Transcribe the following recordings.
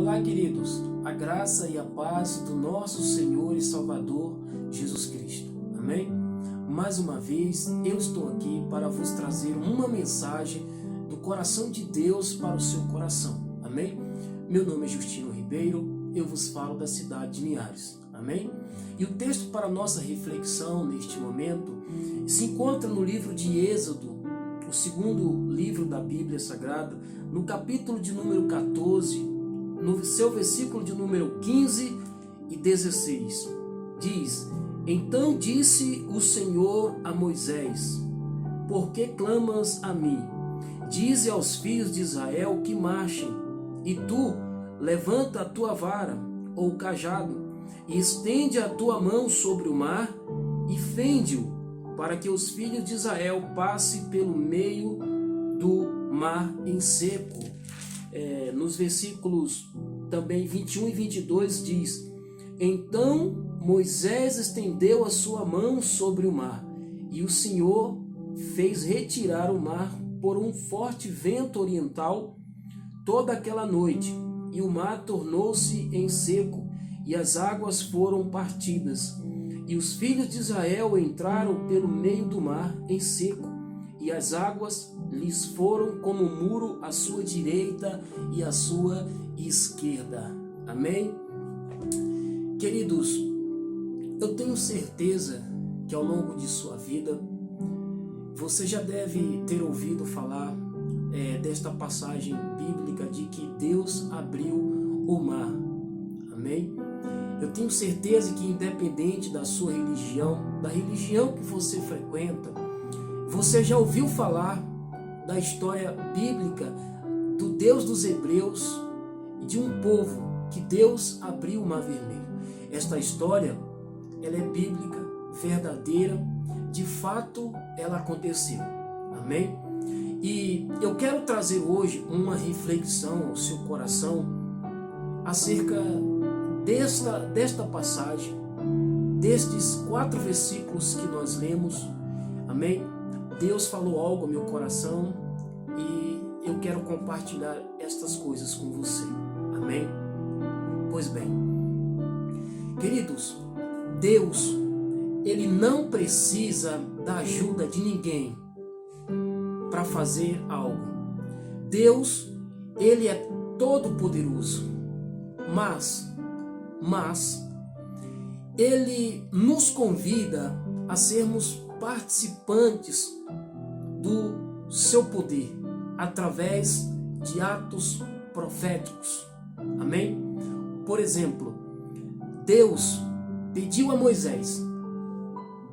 Olá, queridos, a graça e a paz do nosso Senhor e Salvador Jesus Cristo. Amém? Mais uma vez, eu estou aqui para vos trazer uma mensagem do coração de Deus para o seu coração. Amém? Meu nome é Justino Ribeiro, eu vos falo da cidade de Linhares. Amém? E o texto para nossa reflexão neste momento se encontra no livro de Êxodo, o segundo livro da Bíblia Sagrada, no capítulo de número 14, no seu versículo de número 15 e 16. Diz: Então disse o Senhor a Moisés: Por que clamas a mim? Dize aos filhos de Israel que marchem, e tu levanta a tua vara ou cajado, e estende a tua mão sobre o mar, e fende-o, para que os filhos de Israel passem pelo meio do mar em seco. Nos versículos também 21 e 22 diz: Então Moisés estendeu a sua mão sobre o mar, e o Senhor fez retirar o mar por um forte vento oriental toda aquela noite, e o mar tornou-se em seco, e as águas foram partidas. E os filhos de Israel entraram pelo meio do mar em seco, e as águas lhes foram como um muro à sua direita e à sua esquerda. Amém? Queridos, eu tenho certeza que ao longo de sua vida, você já deve ter ouvido falar desta passagem bíblica de que Deus abriu o mar. Amém? Eu tenho certeza que, independente da sua religião, da religião que você frequenta, você já ouviu falar da história bíblica do Deus dos Hebreus e de um povo que Deus abriu o Mar Vermelho. Esta história, ela é bíblica, verdadeira, de fato ela aconteceu. Amém? E eu quero trazer hoje uma reflexão ao seu coração acerca desta passagem, destes 4 versículos que nós lemos. Amém? Deus falou algo ao meu coração e eu quero compartilhar estas coisas com você. Amém? Pois bem, queridos, Deus, Ele não precisa da ajuda de ninguém para fazer algo. Deus, Ele é todo poderoso, mas Ele nos convida a sermos participantes do seu poder através de atos proféticos. Amém? Por exemplo, Deus pediu a Moisés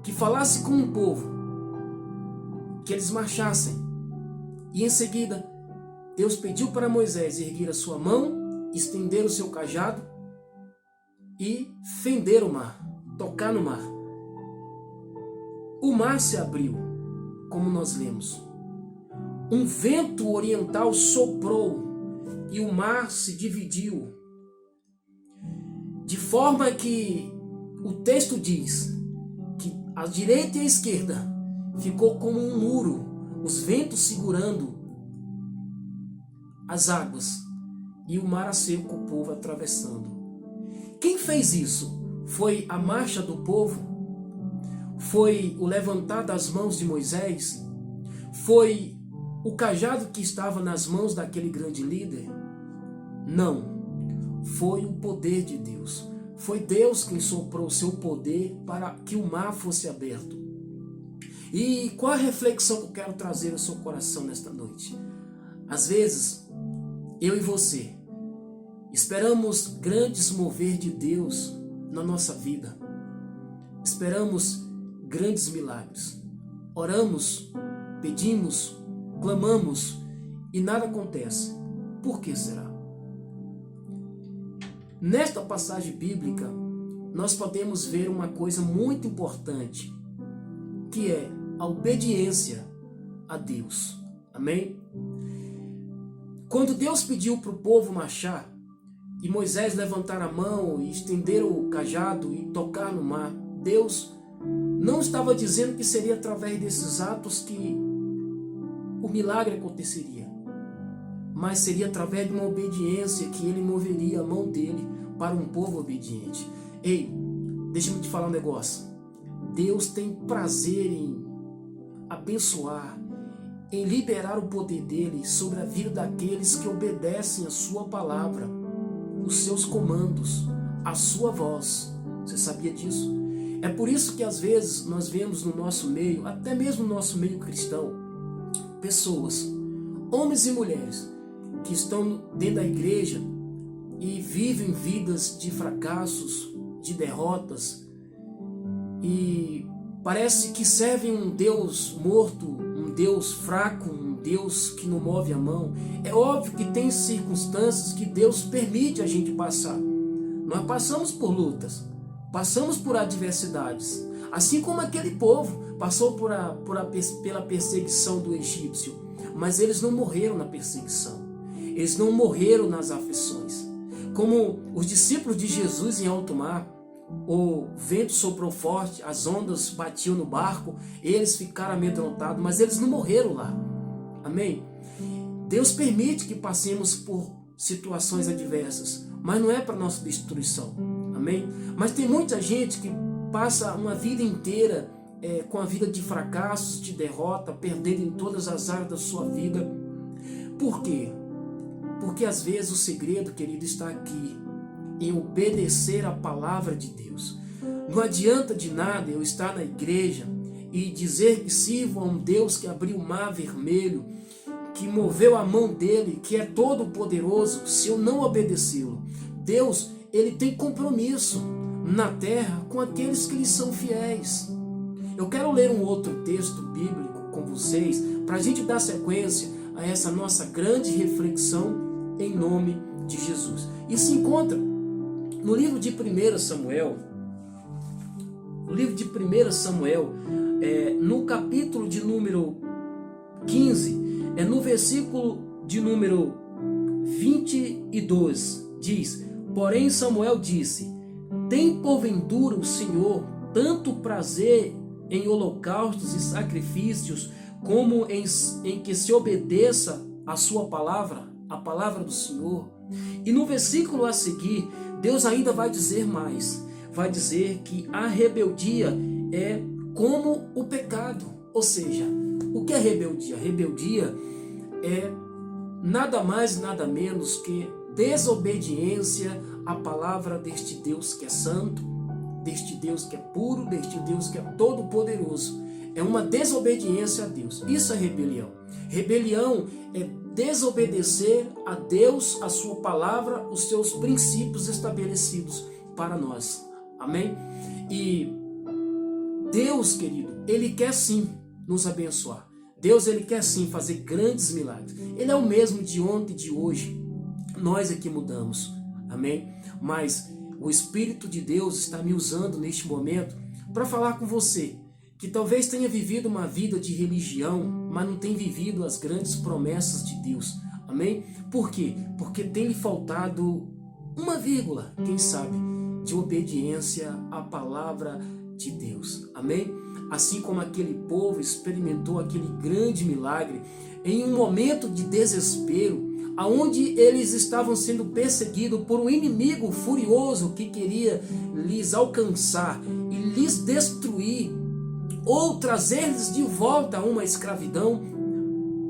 que falasse com o povo, que eles marchassem, e em seguida Deus pediu para Moisés erguer a sua mão, estender o seu cajado e fender o mar, tocar no mar. O mar se abriu, como nós lemos. Um vento oriental soprou e o mar se dividiu, de forma que o texto diz que a direita e a esquerda ficou como um muro, os ventos segurando as águas e o mar a seco, o povo atravessando. Quem fez isso? Foi a marcha do povo? Foi o levantar das mãos de Moisés? Foi o cajado que estava nas mãos daquele grande líder? Não. Foi o poder de Deus. Foi Deus quem soprou o seu poder para que o mar fosse aberto. E qual a reflexão que eu quero trazer ao seu coração nesta noite? Às vezes, eu e você esperamos grandes mover de Deus na nossa vida. Esperamos grandes milagres. Oramos, pedimos, clamamos e nada acontece. Por que será? Nesta passagem bíblica, nós podemos ver uma coisa muito importante, que é a obediência a Deus. Amém? Quando Deus pediu para o povo marchar, e Moisés levantar a mão e estender o cajado e tocar no mar, Deus não estava dizendo que seria através desses atos que o milagre aconteceria. mas seria através de uma obediência que ele moveria a mão dele para um povo obediente. Ei, deixa-me te falar um negócio. Deus tem prazer em abençoar, em liberar o poder dele sobre a vida daqueles que obedecem a sua palavra, os seus comandos, a sua voz. Você sabia disso? É por isso que às vezes nós vemos no nosso meio, até mesmo no nosso meio cristão, pessoas, homens e mulheres, que estão dentro da igreja e vivem vidas de fracassos, de derrotas, e parece que servem um Deus morto, um Deus fraco, um Deus que não move a mão. É óbvio que tem circunstâncias que Deus permite a gente passar. Nós passamos por lutas, passamos por adversidades, assim como aquele povo passou pela perseguição do egípcio, mas eles não morreram na perseguição. Eles não morreram nas aflições. Como os discípulos de Jesus em alto mar, o vento soprou forte, as ondas batiam no barco, eles ficaram amedrontados, mas eles não morreram lá. Amém? Deus permite que passemos por situações adversas, mas não é para nossa destruição. Amém? Mas tem muita gente que passa uma vida inteira com a vida de fracassos, de derrota, perdendo em todas as áreas da sua vida. Por quê? Porque às vezes o segredo, querido, está aqui, em obedecer a palavra de Deus. Não adianta de nada eu estar na igreja e dizer que sirvo a um Deus que abriu o mar vermelho, que moveu a mão dele, que é todo poderoso, se eu não obedecê-lo. Deus, ele tem compromisso na terra com aqueles que lhe são fiéis. Eu quero ler um outro texto bíblico com vocês, para a gente dar sequência a essa nossa grande reflexão em nome de Jesus. E se encontra no livro de 1 Samuel, no capítulo de número 15, no versículo de número 22, diz: Porém Samuel disse: Tem porventura o Senhor tanto prazer em holocaustos e sacrifícios, como em que se obedeça a sua palavra, a palavra do Senhor? E no versículo a seguir, Deus ainda vai dizer mais. Vai dizer que a rebeldia é como o pecado. Ou seja, o que é rebeldia? Rebeldia é nada mais, nada menos que desobediência à palavra deste Deus que é santo, deste Deus que é puro, deste Deus que é todo-poderoso. É uma desobediência a Deus. Isso é rebelião. Rebelião é desobedecer a Deus, a sua palavra, os seus princípios estabelecidos para nós. Amém? E Deus, querido, Ele quer sim nos abençoar. Deus, Ele quer sim fazer grandes milagres. Ele é o mesmo de ontem e de hoje. Nós é que mudamos. Amém? Mas o Espírito de Deus está me usando neste momento para falar com você que talvez tenha vivido uma vida de religião, mas não tem vivido as grandes promessas de Deus. Amém? Por quê? Porque tem lhe faltado uma vírgula, quem sabe, de obediência à palavra de Deus. Amém? Assim como aquele povo experimentou aquele grande milagre em um momento de desespero, aonde eles estavam sendo perseguidos por um inimigo furioso que queria lhes alcançar e lhes destruir, ou trazer-lhes de volta a uma escravidão.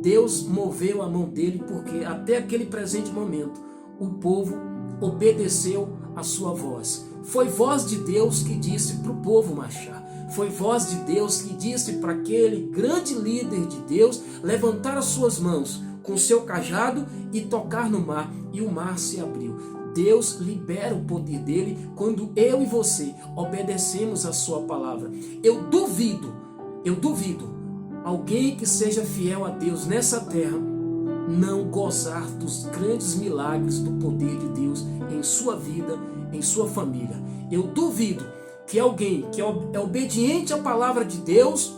Deus moveu a mão dele, porque até aquele presente momento o povo obedeceu a sua voz. Foi voz de Deus que disse para o povo marchar. Foi voz de Deus que disse para aquele grande líder de Deus levantar as suas mãos com seu cajado e tocar no mar, e o mar se abriu. Deus libera o poder dele quando eu e você obedecemos a sua palavra. Eu duvido alguém que seja fiel a Deus nessa terra não gozar dos grandes milagres do poder de Deus em sua vida, em sua família. Eu duvido que alguém que é obediente à palavra de Deus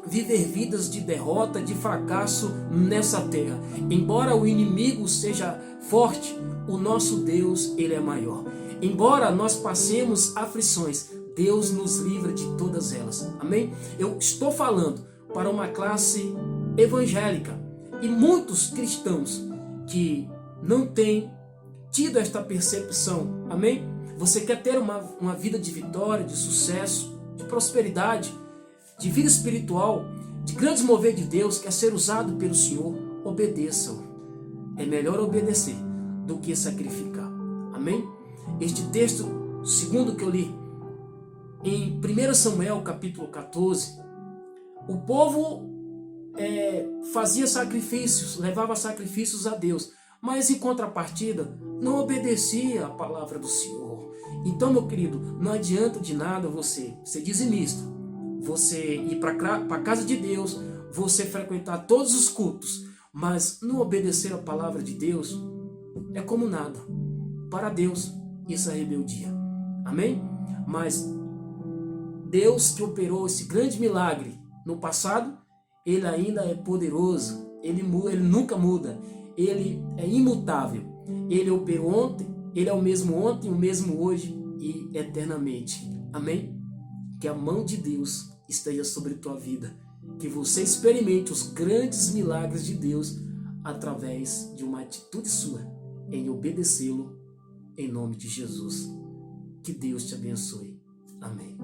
viver vidas de derrota, de fracasso nessa terra. Embora o inimigo seja forte, o nosso Deus, Ele é maior. Embora nós passemos aflições, Deus nos livra de todas elas. Amém? Eu estou falando para uma classe evangélica e muitos cristãos que não tem tido esta percepção, amém? Você quer ter uma vida de vitória, de sucesso, de prosperidade, de vida espiritual, de grandes mover de Deus, quer ser usado pelo Senhor, obedeça-o. É melhor obedecer do que sacrificar, amém? Este texto, segundo que eu li, em 1 Samuel capítulo 14, o povo fazia sacrifícios, levava sacrifícios a Deus, mas em contrapartida não obedecia a palavra do Senhor. Então, meu querido, não adianta de nada você ser dizimista, você ir para a casa de Deus, você frequentar todos os cultos, mas não obedecer a palavra de Deus é como nada. Para Deus, isso é rebeldia. Amém? Mas Deus que operou esse grande milagre no passado, Ele ainda é poderoso, Ele nunca muda, Ele é imutável. Ele operou ontem, Ele é o mesmo ontem, o mesmo hoje e eternamente. Amém? Que a mão de Deus esteja sobre a tua vida, que você experimente os grandes milagres de Deus através de uma atitude sua em obedecê-lo, em nome de Jesus. Que Deus te abençoe. Amém.